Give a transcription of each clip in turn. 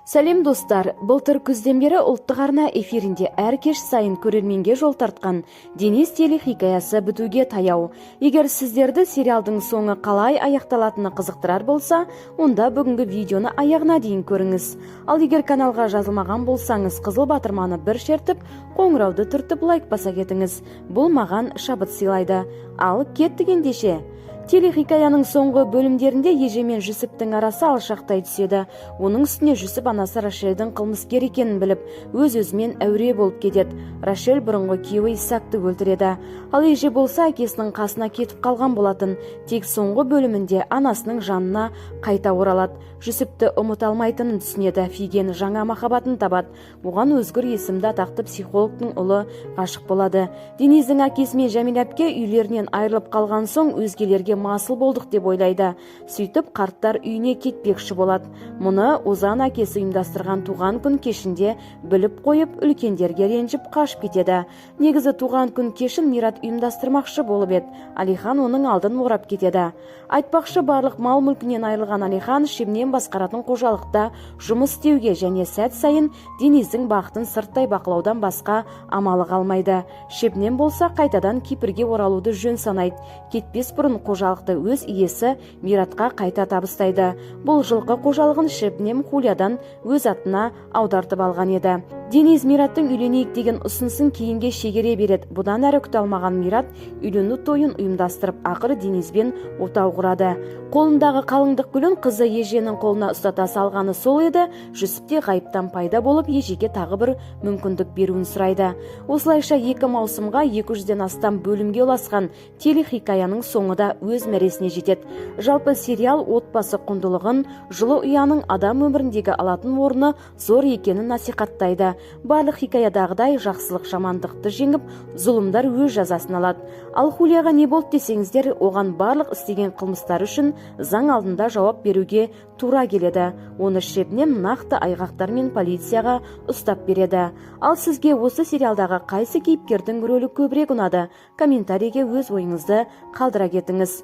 Сәлем достар, былтыр күзден бері ұлттық арна эфирінде әр кеш сайын көрерменге жол тартқан Денис телехикаясы бітуге таяу. Егер сіздерді сериалдың соңы қалай аяқталатыны қызықтырар болса, онда бүгінгі видеоны аяғына дейін көріңіз. Ал егер каналға жазылмаған болсаңыз, қызыл батырманы бір шертіп, қоңырауды түртіп лайк баса кетіңіз. Бұл маған шабыт сыйлайды. Ал кеттік ендеше. Телехикаяның соңғы бөлімдерінде Еже мен Жүсіптің арасы алшақтай түседі. Оның үстіне Жүсіп анасы Рашельдің қылмыскер екенін біліп, өз-өзімен әуре болып кетеді. Рашель бұрынғы күйеуі Исакты өлтіреді. Ал Еже болса әкесінің қасына кетіп қалған болатын. Тек соңғы бөлімінде анасының жанына қайта оралады. Жүсіпті ұмыта алмайтынын түсінеді. Фиген жаңа махаббатын табады. Оған Өзгір есімді атақты психологтың ұлы ғашық болады. Дениздің әкесі мен Жәмил әпке үйлерінен айырылып қалған соң өзгелерге масыл болдық деп ойлайды. Сөйтіп қарттар үйіне кетпекші болады. Мұны Озан әкесі ұйымдастырған туған күн кешінде біліп қойып, үлкендерге ренжіп қашып кетеді. Негізі туған күн кешін Мират ұйымдастырмақшы болып еді. Алихан оның алдын орап кетеді. Айтпақшы, барлық мал мүлкінен айырылған Алихан Шебнем басқаратын қожалықта жұмыс істеуге және сәт сайын Дениздің бақытын сырттай бақылаудан басқа амалы қалмайды. Шебнем болса қайтадан Кипрге оралуды жөн санайды. Кетпес бұрын қожалықты өз иесі Миратқа қайта табыстайды. Бұл жылқы қожалығын Шебнем Хулиядан өз атына аудартып алған еді. Дениз Мираттың үйленейік деген ұсынысын кейінге шегере береді. Бұдан әрі күте алмаған Мират үйлену тойын ұйымдастырып, ақыры Денизбен отау құрады. Қолындағы қалыңдық гүлін қызы Еженің қолына ұстата салғаны сол еді. Жүсіп те ғайыптан пайда болып, Ежеге тағы бір мүмкіндік беруін сұрайды. Осылайша 2 маусымға 200-ден астам бөлімге ұласқан телехикаяның соңы да өз мәресіне жетеді. Жалпы сериал отбасы құндылығын, жылы ұяның адам өміріндегі алатын орны зор екенін насихаттайды. Барлық хикаядағыдай жақсылық жамандықты жеңіп, зұлымдар өз жазасын алады. Ал Хулияға не болды десеңіздер, оған барлық істеген қылмыстар үшін заң алдында жауап беруге тура келеді. Оны Шебнем нақты айғақтар мен полицияға ұстап береді. Ал сізге осы сериалдағы қайсы кейіпкердің рөлі көбірек ұнады? Комментарийге өз ойыңызды қалдыра кетіңіз.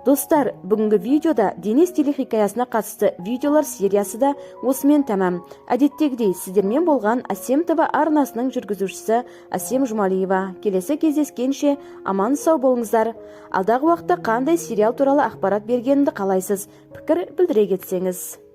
Достар, бүгінгі видеода Денис телехикаясына қатысты видеолар сериясы да осымен тәмам. Әдеттегідей сіздермен болған Асем ТВ арнасының жүргізушісі Асем Жұмалиева. Келесі кездескенше аман сау болыңыздар. Алдағы уақытта қандай сериал туралы ақпарат бергенімді қалайсыз? Пікір білдіре кетсеңіз.